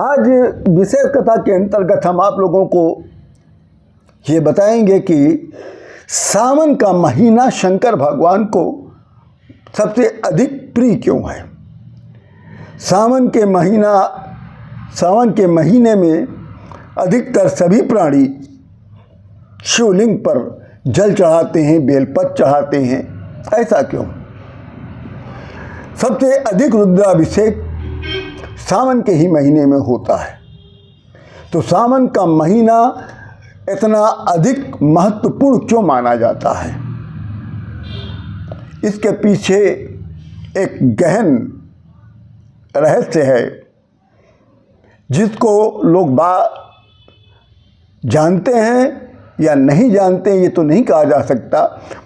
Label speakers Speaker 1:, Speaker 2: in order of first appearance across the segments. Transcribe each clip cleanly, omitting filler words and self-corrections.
Speaker 1: आज विशेष कथा के अंतर्गत हम आप लोगों को ये बताएंगे कि सावन का महीना शंकर भगवान को सबसे अधिक प्रिय क्यों है। सावन के महीने में अधिकतर सभी प्राणी शिवलिंग पर जल चढ़ाते हैं, बेलपत्र चढ़ाते हैं। ऐसा क्यों? सबसे अधिक रुद्राभिषेक सावन के ही महीने में होता है। तो सावन का महीना इतना अधिक महत्वपूर्ण क्यों माना जाता है? इसके पीछे एक गहन रहस्य है जिसको लोग जानते हैं या नहीं जानते हैं ये तो नहीं कहा जा सकता,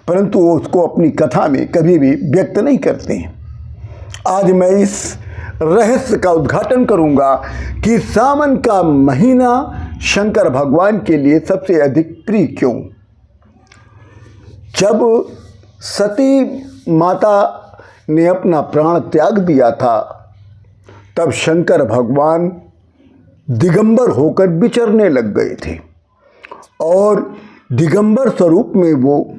Speaker 1: परंतु वो उसको अपनी कथा में कभी भी व्यक्त नहीं करते हैं। आज मैं इस रहस्य का उद्घाटन करूंगा कि सावन का महीना शंकर भगवान के लिए सबसे अधिक प्रिय क्यों। जब सती माता ने अपना प्राण त्याग दिया था तब शंकर भगवान दिगंबर होकर विचरने लग गए थे और दिगंबर स्वरूप में वो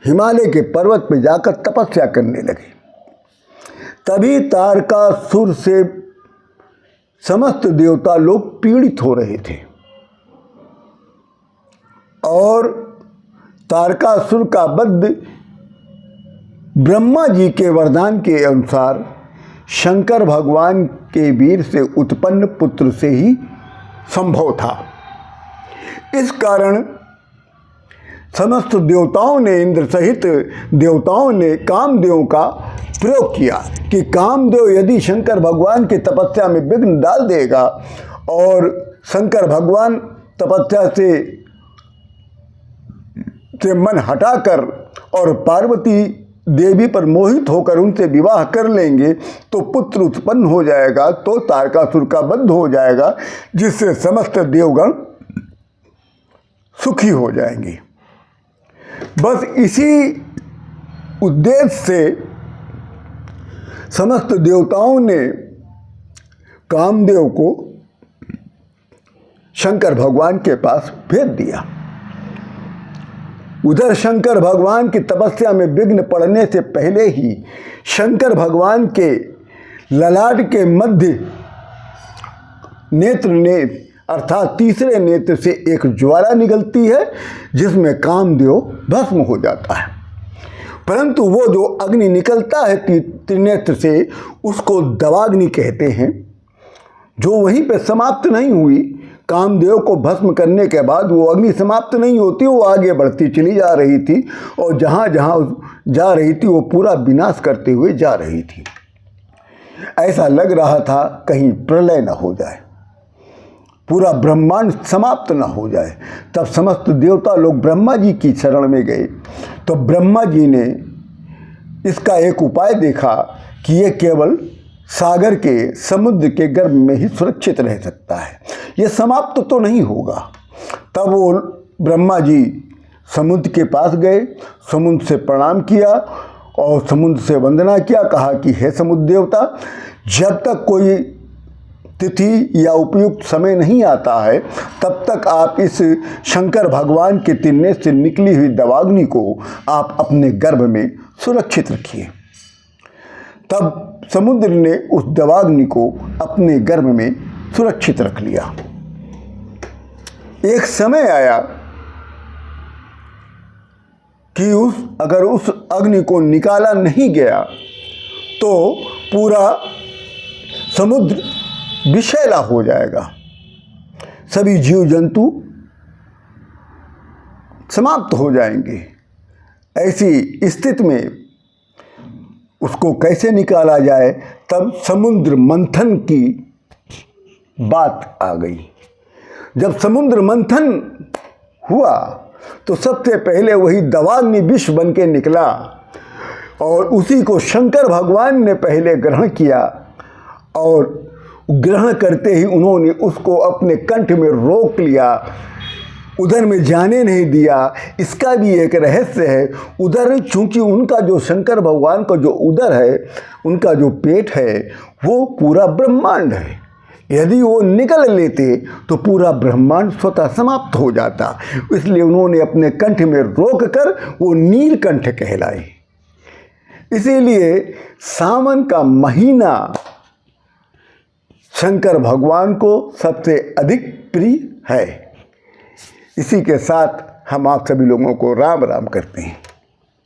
Speaker 1: हिमालय के पर्वत पर जाकर तपस्या करने लगे। तभी तारकासुर से समस्त देवता लोग पीड़ित हो रहे थे और तारकासुर का वध ब्रह्मा जी के वरदान के अनुसार शंकर भगवान के वीर से उत्पन्न पुत्र से ही संभव था। इस कारण समस्त देवताओं ने, इंद्र सहित देवताओं ने कामदेव का प्रयोग किया कि कामदेव यदि शंकर भगवान की तपस्या में विघ्न डाल देगा और शंकर भगवान तपस्या से मन हटाकर और पार्वती देवी पर मोहित होकर उनसे विवाह कर लेंगे तो पुत्र उत्पन्न हो जाएगा, तो तारकासुर का वध हो जाएगा, जिससे समस्त देवगण सुखी हो जाएंगे। बस इसी उद्देश्य से समस्त देवताओं ने कामदेव को शंकर भगवान के पास भेज दिया। उधर शंकर भगवान की तपस्या में विघ्न पड़ने से पहले ही शंकर भगवान के ललाट के मध्य नेत्र ने अर्थात तीसरे नेत्र से एक ज्वाला निकलती है जिसमें कामदेव भस्म हो जाता है। परंतु वो जो अग्नि निकलता है त्रिनेत्र से उसको दवाग्नि कहते हैं, जो वहीं पे समाप्त नहीं हुई। कामदेव को भस्म करने के बाद वो अग्नि समाप्त नहीं होती, वो आगे बढ़ती चली जा रही थी और जहाँ जहाँ जा रही थी वो पूरा विनाश करते हुए जा रही थी। ऐसा लग रहा था कहीं प्रलय न हो जाए, पूरा ब्रह्मांड समाप्त न हो जाए। तब समस्त देवता लोग ब्रह्मा जी की शरण में गए तो ब्रह्मा जी ने इसका एक उपाय देखा कि ये केवल सागर के, समुद्र के गर्भ में ही सुरक्षित रह सकता है, ये समाप्त तो नहीं होगा। तब वो ब्रह्मा जी समुद्र के पास गए, समुद्र से प्रणाम किया और समुद्र से वंदना किया। कहा कि हे समुद्र देवता, जब तक कोई तिथि या उपयुक्त समय नहीं आता है तब तक आप इस शंकर भगवान के तिन्ने से निकली हुई दवाग्नि को आप अपने गर्भ में सुरक्षित रखिए। तब समुद्र ने उस दवाग्नि को अपने गर्भ में सुरक्षित रख लिया। एक समय आया कि अगर उस अग्नि को निकाला नहीं गया तो पूरा समुद्र विषैला हो जाएगा, सभी जीव जंतु समाप्त हो जाएंगे। ऐसी स्थिति में उसको कैसे निकाला जाए, तब समुद्र मंथन की बात आ गई। जब समुद्र मंथन हुआ तो सबसे पहले वही दवाग्नि विष बन के निकला और उसी को शंकर भगवान ने पहले ग्रहण किया और ग्रहण करते ही उन्होंने उसको अपने कंठ में रोक लिया, उधर में जाने नहीं दिया। इसका भी एक रहस्य है। उधर चूंकि उनका जो शंकर भगवान का जो उदर है, उनका जो पेट है वो पूरा ब्रह्मांड है, यदि वो निकल लेते तो पूरा ब्रह्मांड स्वतः समाप्त हो जाता। इसलिए उन्होंने अपने कंठ में रोक कर वो नीलकंठ कहलाए। इसीलिए सावन का महीना शंकर भगवान को सबसे अधिक प्रिय है। इसी के साथ हम आप सभी लोगों को राम राम करते हैं।